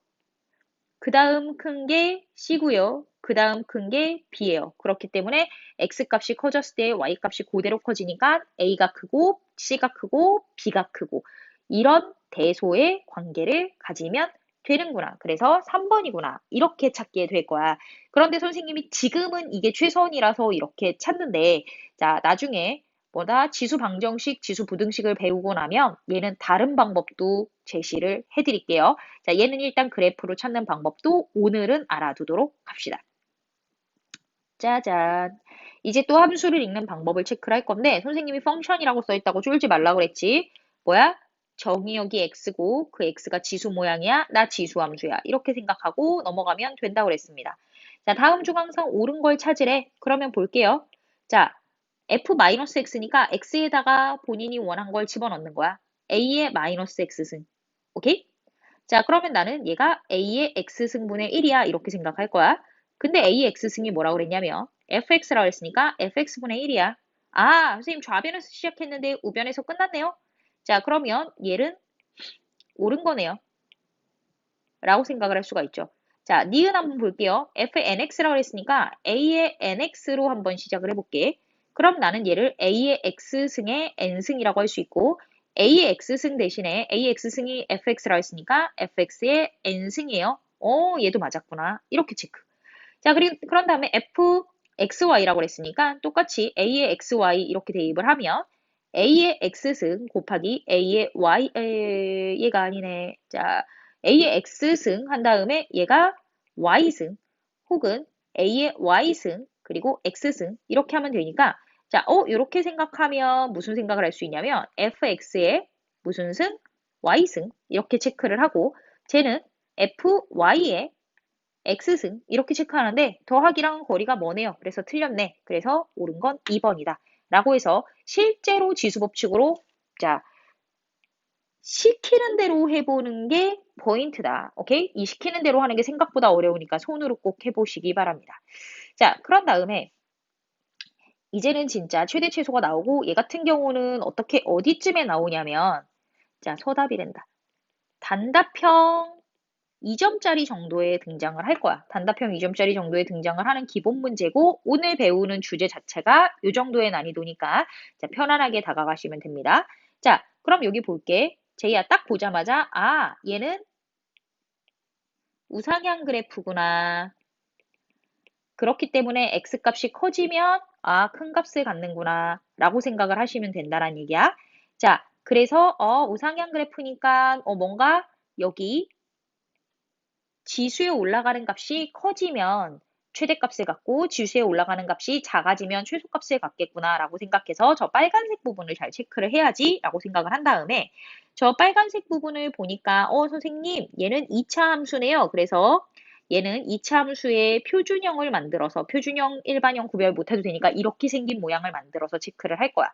그 다음 큰 게 c고요. 그 다음 큰 게 b예요. 그렇기 때문에 x값이 커졌을 때 y값이 그대로 커지니까 a가 크고 c가 크고 b가 크고 이런 대소의 관계를 가지면 되는구나. 그래서 3번이구나. 이렇게 찾게 될 거야. 그런데 선생님이 지금은 이게 최선이라서 이렇게 찾는데 자, 나중에 지수 방정식, 지수 부등식을 배우고 나면 얘는 다른 방법도 제시를 해드릴게요. 자, 얘는 일단 그래프로 찾는 방법도 오늘은 알아두도록 합시다. 짜잔. 이제 또 함수를 읽는 방법을 체크를 할 건데 선생님이 펑션이라고 써있다고 쫄지 말라 그랬지. 뭐야? 정의역이 x고 그 x가 지수 모양이야. 나 지수 함수야. 이렇게 생각하고 넘어가면 된다고 그랬습니다. 자, 다음 중 항상 옳은 걸 찾으래. 그러면 볼게요. 자, f-x니까 x에다가 본인이 원한 걸 집어넣는 거야. a의 마이너스 x승. 오케이? 자, 그러면 나는 얘가 a의 x승분의 1이야. 이렇게 생각할 거야. 근데 a의 x승이 뭐라고 그랬냐면 fx라고 했으니까 fx분의 1이야. 선생님 좌변에서 시작했는데 우변에서 끝났네요. 자, 그러면 얘는 옳은 거네요. 라고 생각을 할 수가 있죠. 자, 니은 한번 볼게요. fnx라고 했으니까 a의 nx로 한번 시작을 해볼게. 그럼 나는 얘를 a의 x승의 n승이라고 할 수 있고 a의 x승 대신에 a의 x승이 fx라고 했으니까 fx의 n승이에요. 얘도 맞았구나. 이렇게 체크. 자, 그런 다음에 fxy라고 했으니까 똑같이 a의 xy 이렇게 대입을 하면 a의 x승 곱하기 a의 y, 얘가 아니네. 자, a의 x승 한 다음에 얘가 y승 혹은 a의 y승 그리고 x승 이렇게 하면 되니까 자, 이렇게 생각하면 무슨 생각을 할 수 있냐면 fx의 무슨 승? y승 이렇게 체크를 하고 쟤는 fy의 x승 이렇게 체크하는데 더하기랑 거리가 뭐네요. 그래서 틀렸네. 그래서 옳은 건 2번이다. 라고 해서 실제로 지수법칙으로 자 시키는 대로 해보는 게 포인트다. 오케이? 이 시키는 대로 하는 게 생각보다 어려우니까 손으로 꼭 해보시기 바랍니다. 자, 그런 다음에 이제는 진짜 최대 최소가 나오고 얘 같은 경우는 어디쯤에 나오냐면 자, 서답이란다. 단답형 2점짜리 정도에 등장을 할 거야. 단답형 2점짜리 정도에 등장을 하는 기본 문제고 오늘 배우는 주제 자체가 이 정도의 난이도니까 자, 편안하게 다가가시면 됩니다. 자, 그럼 여기 볼게. 제이야 딱 보자마자 얘는 우상향 그래프구나. 그렇기 때문에 x값이 커지면 아, 큰 값을 갖는구나 라고 생각을 하시면 된다는 얘기야. 자, 그래서 우상향 그래프니까 뭔가 여기 지수에 올라가는 값이 커지면 최대값을 갖고 지수에 올라가는 값이 작아지면 최소값을 갖겠구나 라고 생각해서 저 빨간색 부분을 잘 체크를 해야지 라고 생각을 한 다음에 저 빨간색 부분을 보니까 선생님 얘는 2차 함수네요. 그래서 얘는 2차 함수의 표준형을 만들어서 표준형, 일반형 구별 못해도 되니까 이렇게 생긴 모양을 만들어서 체크를 할 거야.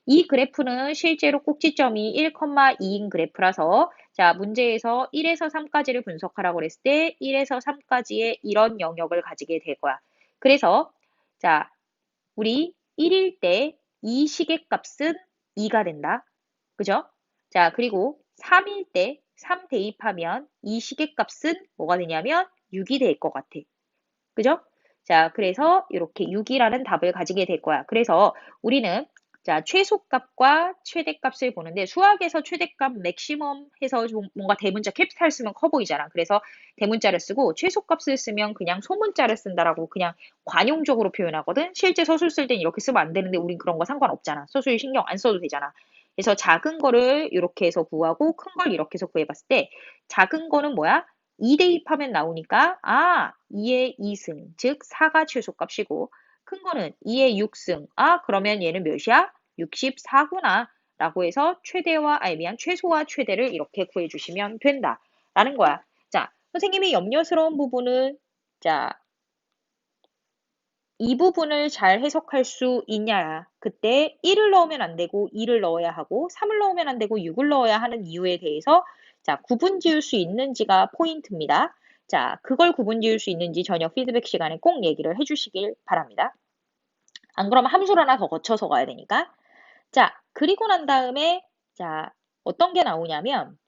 이 그래프는 실제로 꼭지점이 1,2인 그래프라서 자, 문제에서 1에서 3까지를 분석하라고 그랬을 때 1에서 3까지의 이런 영역을 가지게 될 거야. 그래서 자, 우리 1일 때 이 식의 값은 2가 된다. 그죠? 자, 그리고 3일 때 3 대입하면 이 식의 값은 뭐가 되냐면 6이 될 것 같아. 그죠? 자, 그래서 이렇게 6이라는 답을 가지게 될 거야. 그래서 우리는 자, 최소값과 최대값을 보는데 수학에서 최대값 맥시멈 해서 좀 뭔가 대문자 캐피탈 쓰면 커 보이잖아. 그래서 대문자를 쓰고 최소값을 쓰면 그냥 소문자를 쓴다라고 그냥 관용적으로 표현하거든. 실제 서술 쓸 땐 이렇게 쓰면 안 되는데 우린 그런 거 상관없잖아. 서술 신경 안 써도 되잖아. 그래서 작은 거를 이렇게 해서 구하고 큰 걸 이렇게 해서 구해봤을 때 작은 거는 뭐야? 2 대입하면 나오니까 2의 2승, 즉 4가 최소값이고 큰 거는 2의 6승, 그러면 얘는 몇이야? 64구나 라고 해서 최소와 최대를 이렇게 구해주시면 된다 라는 거야. 자, 선생님이 염려스러운 부분은 자, 이 부분을 잘 해석할 수 있냐? 그때 1을 넣으면 안 되고 2를 넣어야 하고 3을 넣으면 안 되고 6을 넣어야 하는 이유에 대해서 자, 구분 지을 수 있는지가 포인트입니다. 자, 그걸 구분 지을 수 있는지 저녁 피드백 시간에 꼭 얘기를 해주시길 바랍니다. 안 그러면 함수를 하나 더 거쳐서 가야 되니까. 자, 그리고 난 다음에 자, 어떤 게 나오냐면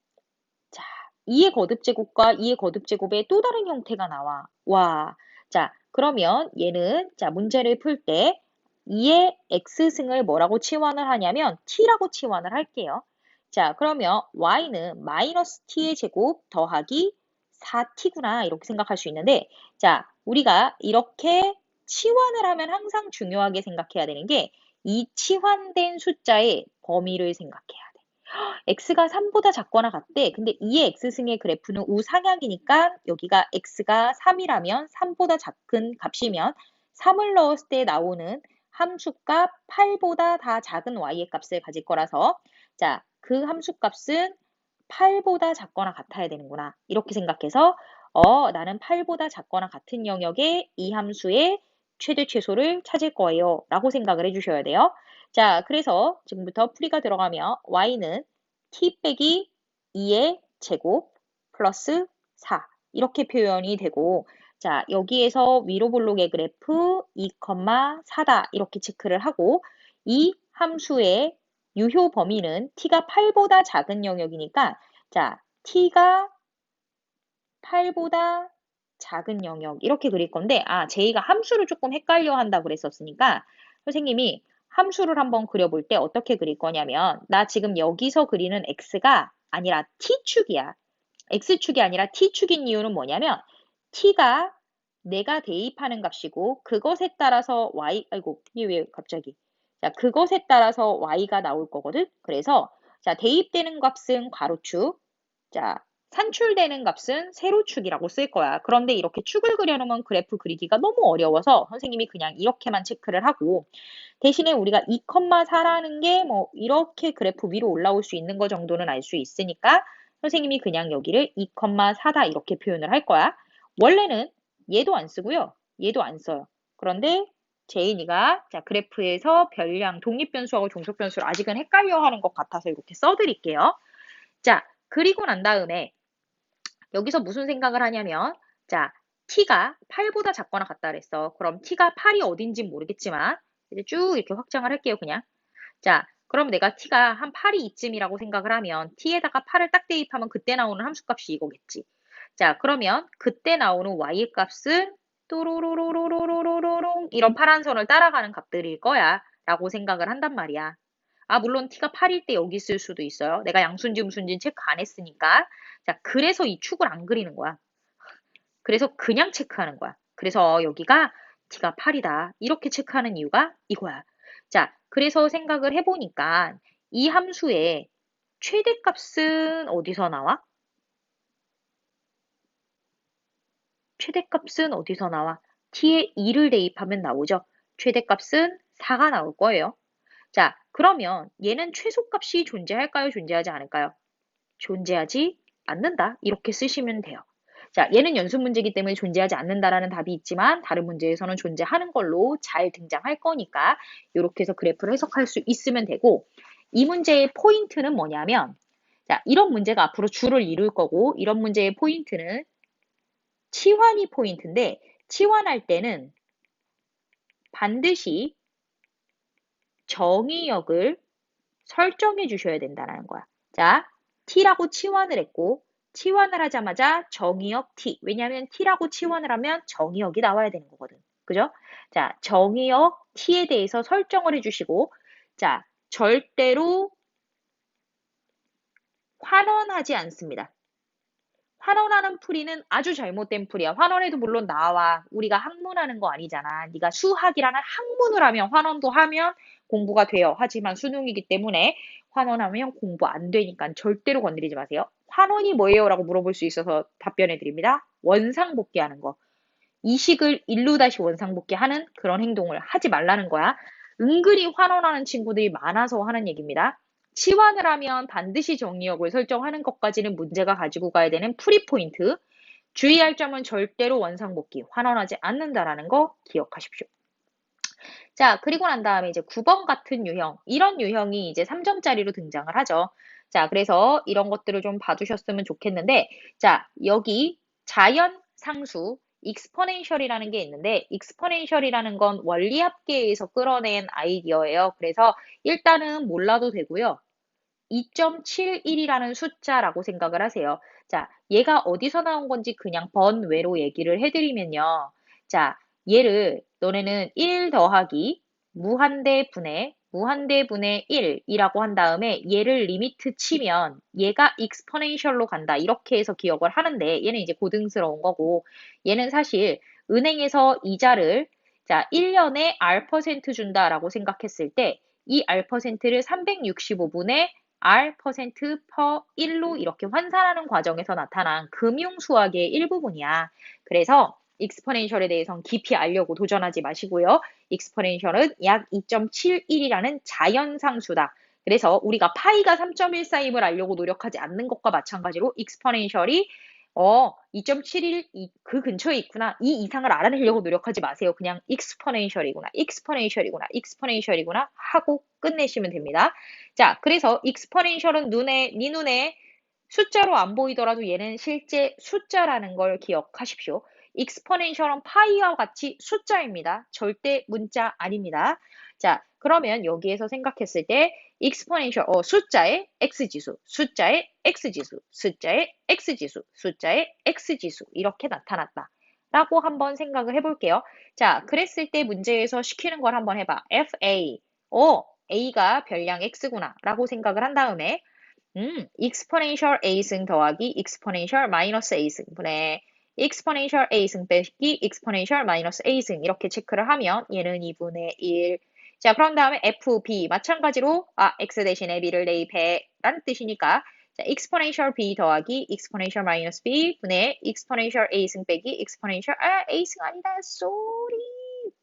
자, 2의 거듭제곱과 2의 거듭제곱의 또 다른 형태가 나와. 와. 자, 그러면 얘는 자, 문제를 풀 때 2의 x승을 뭐라고 치환을 하냐면 t라고 치환을 할게요. 자, 그러면 y는 마이너스 t의 제곱 더하기 4t구나 이렇게 생각할 수 있는데 자, 우리가 이렇게 치환을 하면 항상 중요하게 생각해야 되는 게 이 치환된 숫자의 범위를 생각해야 돼. x가 3보다 작거나 같대. 근데 2의 x승의 그래프는 우상향이니까 여기가 x가 3이라면 3보다 작은 값이면 3을 넣었을 때 나오는 함수값 8보다 다 작은 y의 값을 가질 거라서 자, 그 함수값은 8보다 작거나 같아야 되는구나. 이렇게 생각해서 나는 8보다 작거나 같은 영역에 이 함수의 최대 최소를 찾을 거예요. 라고 생각을 해주셔야 돼요. 자, 그래서 지금부터 풀이가 들어가면 y는 t 빼기 2의 제곱 플러스 4 이렇게 표현이 되고 자, 여기에서 위로 볼록의 그래프 2,4다 이렇게 체크를 하고 이 함수의 유효 범위는 t가 8보다 작은 영역이니까 자, t가 8보다 작은 영역 이렇게 그릴 건데 제이가 함수를 조금 헷갈려 한다고 그랬었으니까 선생님이 함수를 한번 그려볼 때 어떻게 그릴 거냐면 나 지금 여기서 그리는 x가 아니라 t축이야. x축이 아니라 t축인 이유는 뭐냐면 t가 내가 대입하는 값이고 그것에 따라서 아이고 이게 왜 갑자기 자 그것에 따라서 y가 나올 거거든. 그래서 자 대입되는 값은 괄호축 자 산출되는 값은 세로축이라고 쓸 거야. 그런데 이렇게 축을 그려놓으면 그래프 그리기가 너무 어려워서 선생님이 그냥 이렇게만 체크를 하고 대신에 우리가 2,4라는 게 뭐 이렇게 그래프 위로 올라올 수 있는 거 정도는 알 수 있으니까 선생님이 그냥 여기를 2,4다 이렇게 표현을 할 거야. 원래는 얘도 안 쓰고요. 얘도 안 써요. 그런데 제인이가 자 그래프에서 별량, 독립변수하고 종속변수를 아직은 헷갈려하는 것 같아서 이렇게 써드릴게요. 자, 그리고 난 다음에 여기서 무슨 생각을 하냐면 자, t가 8보다 작거나 같다 그랬어. 그럼 t가 8이 어딘지 모르겠지만 이제 쭉 이렇게 확장을 할게요, 그냥. 자, 그럼 내가 t가 한 8이 이쯤이라고 생각을 하면 t에다가 8을 딱 대입하면 그때 나오는 함수값이 이거겠지. 자, 그러면 그때 나오는 y의 값은 또로로로로로로로롱 이런 파란 선을 따라가는 값들일 거야 라고 생각을 한단 말이야. 물론 t가 8일 때 여기 있을 수도 있어요. 내가 양순지 음순지 체크 안 했으니까. 자, 그래서 이 축을 안 그리는 거야. 그래서 그냥 체크하는 거야. 그래서 여기가 t가 8이다. 이렇게 체크하는 이유가 이거야. 자, 그래서 생각을 해보니까 이 함수의 최대값은 어디서 나와? 최대값은 어디서 나와? t에 2를 대입하면 나오죠. 최대값은 4가 나올 거예요. 자, 그러면 얘는 최소값이 존재할까요? 존재하지 않을까요? 존재하지 않는다. 이렇게 쓰시면 돼요. 자, 얘는 연습 문제이기 때문에 존재하지 않는다라는 답이 있지만 다른 문제에서는 존재하는 걸로 잘 등장할 거니까 이렇게 해서 그래프를 해석할 수 있으면 되고 이 문제의 포인트는 뭐냐면 자, 이런 문제가 앞으로 주를 이룰 거고 이런 문제의 포인트는 치환이 포인트인데 치환할 때는 반드시 정의역을 설정해 주셔야 된다는 거야. 자, t라고 치환을 했고 치환을 하자마자 정의역 t. 왜냐하면 t라고 치환을 하면 정의역이 나와야 되는 거거든. 그죠? 자, 정의역 t에 대해서 설정을 해주시고 자, 절대로 환원하지 않습니다. 환원하는 풀이는 아주 잘못된 풀이야. 환원해도 물론 나와. 우리가 학문하는 거 아니잖아. 네가 수학이라는 학문을 하면 환원도 하면 공부가 돼요. 하지만 수능이기 때문에 환원하면 공부 안 되니까 절대로 건드리지 마세요. 환원이 뭐예요? 라고 물어볼 수 있어서 답변해 드립니다. 원상복귀하는 거. 이식을 일로 다시 원상복귀하는 그런 행동을 하지 말라는 거야. 은근히 환원하는 친구들이 많아서 하는 얘기입니다. 치환을 하면 반드시 정의역을 설정하는 것까지는 문제가 가지고 가야 되는 프리 포인트. 주의할 점은 절대로 원상복귀, 환원하지 않는다라는 거 기억하십시오. 자, 그리고 난 다음에 이제 9번 같은 유형, 이런 유형이 이제 3점짜리로 등장을 하죠. 자, 그래서 이런 것들을 좀 봐주셨으면 좋겠는데, 자, 여기 자연상수, 익스포넨셜이라는 게 있는데, 익스포넨셜이라는 건 원리합계에서 끌어낸 아이디어예요. 그래서 일단은 몰라도 되고요. 2.71이라는 숫자라고 생각을 하세요. 자, 얘가 어디서 나온 건지 그냥 번외로 얘기를 해드리면요. 자, 얘를 너네는 1 더하기 무한대분의 1이라고 한 다음에 얘를 리미트 치면 얘가 익스포넨셜로 간다. 이렇게 해서 기억을 하는데 얘는 이제 고등스러운 거고 얘는 사실 은행에서 이자를 자, 1년에 R% 준다라고 생각했을 때 이 R%를 365분의 R% per 1로 이렇게 환산하는 과정에서 나타난 금융수학의 일부분이야. 그래서 익스포넨셜에 대해서는 깊이 알려고 도전하지 마시고요. 익스포넨셜은 약 2.71이라는 자연상수다. 그래서 우리가 파이가 3.14임을 알려고 노력하지 않는 것과 마찬가지로 익스포넨셜이 2.71 그 근처에 있구나. 이 이상을 알아내려고 노력하지 마세요. 그냥 익스포넨셜이구나. 익스포넨셜이구나 하고 끝내시면 됩니다. 자, 그래서 익스포넨셜은 네 눈에 숫자로 안 보이더라도 얘는 실제 숫자라는 걸 기억하십시오. 익스포넨셜은 파이와 같이 숫자입니다. 절대 문자 아닙니다. 자, 그러면 여기에서 생각했을 때 익스포넨셜 숫자의 x지수, 숫자의 x지수, 숫자의 x지수, 숫자의 x지수 이렇게 나타났다. 라고 한번 생각을 해볼게요. 자, 그랬을 때 문제에서 시키는 걸 한번 해봐. fa, a가 별량 x구나 라고 생각을 한 다음에 exponential a승 더하기 exponential 마이너스 a승 분의 exponential a승 빼기 exponential 마이너스 a승 이렇게 체크를 하면 얘는 2분의 1. 자, 그런 다음에 fb 마찬가지로 x 대신에 b를 대입해 라는 뜻이니까 자, exponential b 더하기 exponential 마이너스 b 분의 exponential a승 빼기 exponential a승 아니다 쏘리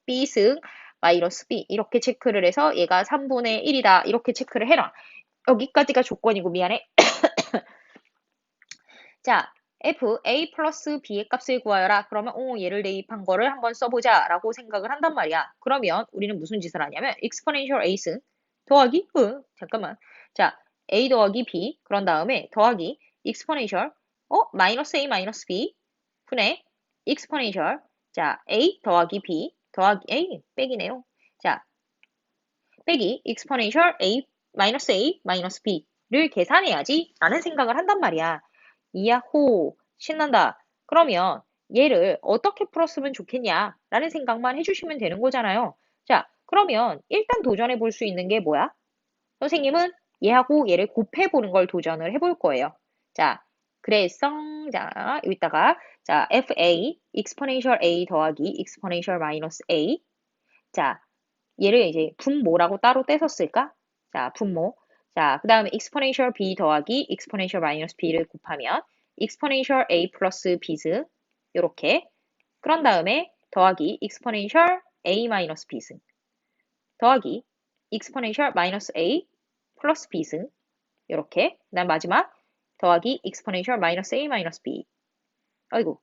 b승 마이너스 b 이렇게 체크를 해서 얘가 3분의 1이다 이렇게 체크를 해라. 여기까지가 조건이고 미안해. 자, f a 플러스 b의 값을 구하여라. 그러면 얘를 대입한 거를 한번 써보자 라고 생각을 한단 말이야. 그러면 우리는 무슨 짓을 하냐면 exponential a승 더하기 잠깐만. 자, a 더하기 b 그런 다음에 더하기 exponential 마이너스 a 마이너스 b 분의 exponential 자, a 더하기 b 더하기 a 빼기네요. 자, 빼기 exponential a 마이너스 a 마이너스 b를 계산해야지 라는 생각을 한단 말이야. 이야호 신난다. 그러면 얘를 어떻게 풀었으면 좋겠냐 라는 생각만 해주시면 되는 거잖아요. 자, 그러면 일단 도전해 볼 수 있는 게 뭐야? 선생님은 얘하고 얘를 곱해보는 걸 도전을 해볼 거예요. 자, 그래서 자, 여기다가 자, fa exponential a 더하기 exponential 마이너스 a. 자, 얘를 이제 분모라고 따로 떼서 쓸까? 자, 분모. 자, 그 다음에 exponential b 더하기 exponential 마이너스 b를 곱하면 exponential a 플러스 b승 요렇게. 그런 다음에 더하기 exponential a 마이너스 b승 더하기 exponential 마이너스 a 플러스 b승 요렇게. 그 다음 마지막 더하기 exponential 마이너스 a 마이너스 b. 아이고,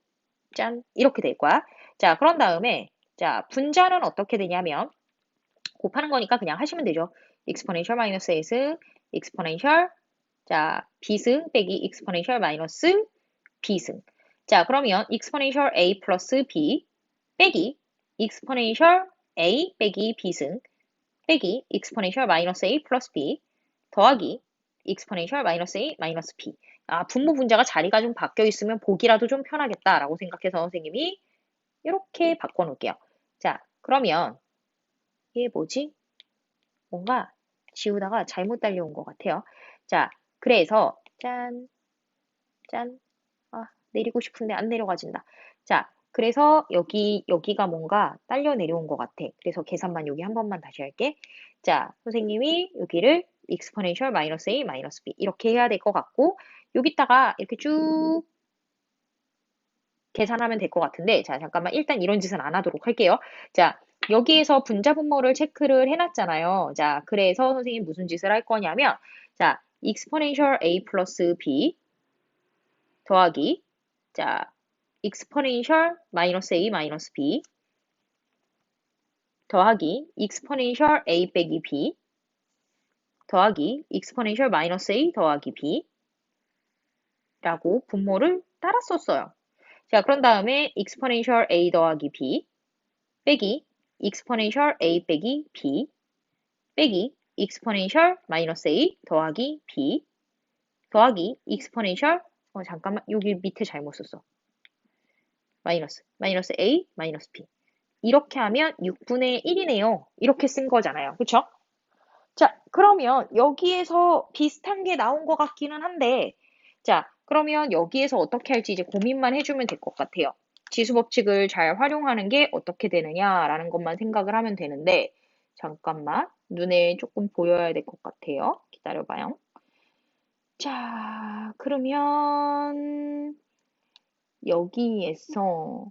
짠. 이렇게 될 거야. 자, 그런 다음에 자, 분자는 어떻게 되냐면 곱하는 거니까 그냥 하시면 되죠. exponential 마이너스 s, exponential 자, b승 빼기 exponential 마이너스 b승. 자, 그러면 exponential a 플러스 b 빼기 exponential a 빼기 b승 빼기 exponential 마이너스 a 플러스 b 더하기 exponential 마이너스 a 마이너스 b. 아, 분모 분자가 자리가 좀 바뀌어 있으면 보기라도 좀 편하겠다라고 생각해서 선생님이 이렇게 바꿔놓을게요. 자, 그러면 이게 뭐지? 뭔가 지우다가 잘못 달려온 것 같아요. 자, 그래서 짠, 짠. 아, 내리고 싶은데 안 내려가진다. 자, 그래서 여기가 뭔가 딸려 내려온 것 같아. 그래서 계산만 여기 한 번만 다시 할게. 자, 선생님이 여기를 exponential 마이너스 a 마이너스 b 이렇게 해야 될 것 같고 여기다가 이렇게 쭉 계산하면 될 것 같은데 자, 잠깐만 일단 이런 짓은 안 하도록 할게요. 자, 여기에서 분자 분모를 체크를 해놨잖아요. 자, 그래서 선생님 무슨 짓을 할 거냐면 자, exponential a 플러스 b 더하기 자, exponential 마이너스 a 마이너스 b 더하기 exponential a 빼기 b 더하기 exponential 마이너스 a 더하기 b 라고 분모를 따라 썼어요. 자, 그런 다음에 exponential a 더하기 b 빼기 exponential a 빼기 b 빼기 exponential 마이너스 a 더하기 b 더하기 exponential 잠깐만 여기 밑에 잘못 썼어. 마이너스 a 마이너스 b 이렇게 하면 6분의 1이네요. 이렇게 쓴 거잖아요. 그쵸? 자, 그러면 여기에서 비슷한 게 나온 것 같기는 한데 자, 그러면 여기에서 어떻게 할지 이제 고민만 해주면 될 것 같아요. 지수 법칙을 잘 활용하는 게 어떻게 되느냐라는 것만 생각을 하면 되는데 잠깐만 눈에 조금 보여야 될 것 같아요. 기다려봐요. 자, 그러면 여기에서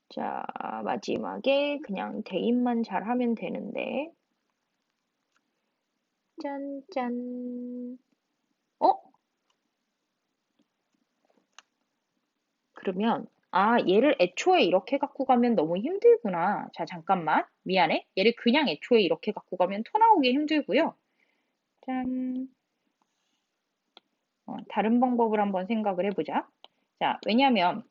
자, 마지막에 그냥 대입만 잘 하면 되는데 짠짠 그러면 얘를 애초에 이렇게 갖고 가면 너무 힘들구나. 자, 잠깐만. 미안해. 얘를 그냥 애초에 이렇게 갖고 가면 토 나오기 힘들고요. 짠. 다른 방법을 한번 생각을 해보자. 자, 왜냐면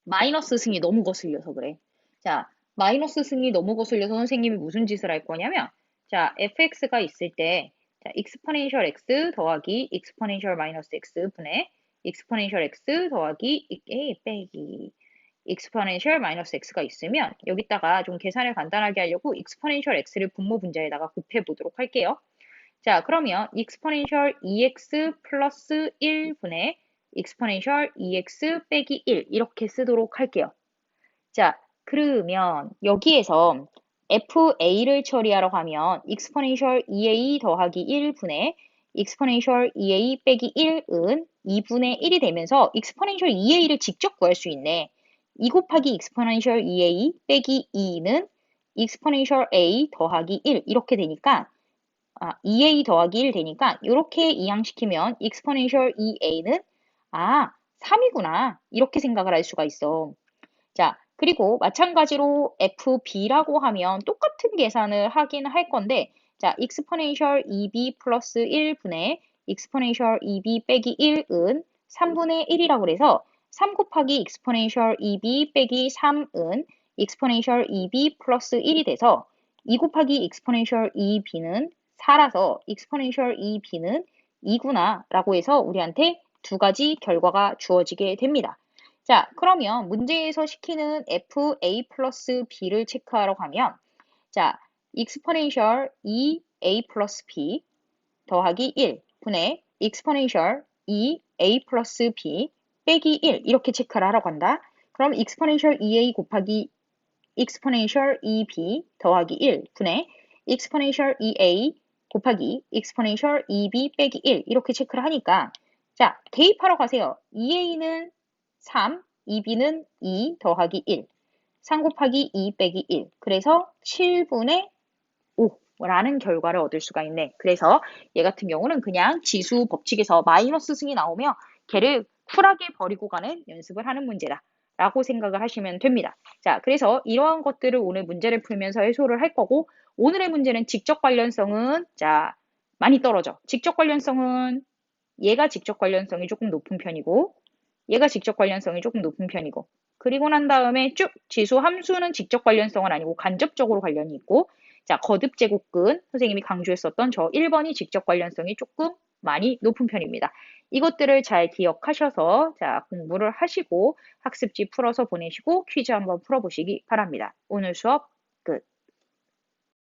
마이너스 승이 너무 거슬려서 그래. 자, 마이너스 승이 너무 거슬려서 선생님이 무슨 짓을 할 거냐면 자, fx가 있을 때 자, exponential x 더하기 exponential 마이너스 x 분의 exponential x 더하기 a 빼기 exponential 마이너스 x가 있으면 여기다가 좀 계산을 간단하게 하려고 exponential x를 분모 분자에다가 곱해 보도록 할게요. 자, 그러면 exponential 2x 플러스 1분의 exponential 2x 빼기 1 이렇게 쓰도록 할게요. 자, 그러면 여기에서 fa를 처리하러 가면 exponential 2a 더하기 1분의 exponential 2a 빼기 1은 2분의 1이 되면서 exponential 2a를 직접 구할 수 있네. 2 곱하기 exponential 2a 빼기 2는 exponential a 더하기 1 이렇게 되니까 2a 더하기 1 되니까 이렇게 이항시키면 exponential 2a는 3이구나 이렇게 생각을 할 수가 있어. 자, 그리고 마찬가지로 fb라고 하면 똑같은 계산을 하긴 할 건데 자, exponential 2b 플러스 1분의 exponential 2b 빼기 1은 3분의 1이라고 그래서 3 곱하기 exponential 2b 빼기 3은 exponential 2b 플러스 1이 돼서 2 곱하기 exponential 2b는 4라서 exponential 2b는 2구나 라고 해서 우리한테 두 가지 결과가 주어지게 됩니다. 자, 그러면 문제에서 시키는 fa 플러스 b를 체크하러 가면 자, exponential 2a 플러스 b 더하기 1 분의 exponential 2a 플러스 b 빼기 1 이렇게 체크를 하라고 한다. 그럼 exponential 2a 곱하기 exponential 2b 더하기 1 분의 exponential 2a 곱하기 exponential 2b 빼기 1 이렇게 체크를 하니까 자, 대입하러 가세요. 2a는 3, 2b는 2 더하기 1. 3 곱하기 2 빼기 1. 그래서 7분의 5라는 결과를 얻을 수가 있네. 그래서 얘 같은 경우는 그냥 지수 법칙에서 마이너스 승이 나오면 걔를 쿨하게 버리고 가는 연습을 하는 문제다. 라고 생각을 하시면 됩니다. 자, 그래서 이러한 것들을 오늘 문제를 풀면서 해소를 할 거고, 오늘의 문제는 직접 관련성은, 자, 많이 떨어져. 직접 관련성은 얘가 직접 관련성이 조금 높은 편이고, 얘가 직접 관련성이 조금 높은 편이고, 그리고 난 다음에 쭉 지수 함수는 직접 관련성은 아니고 간접적으로 관련이 있고, 자, 거듭 제곱근 선생님이 강조했었던 저 1번이 직접 관련성이 조금 많이 높은 편입니다. 이것들을 잘 기억하셔서 자, 공부를 하시고 학습지 풀어서 보내시고 퀴즈 한번 풀어보시기 바랍니다. 오늘 수업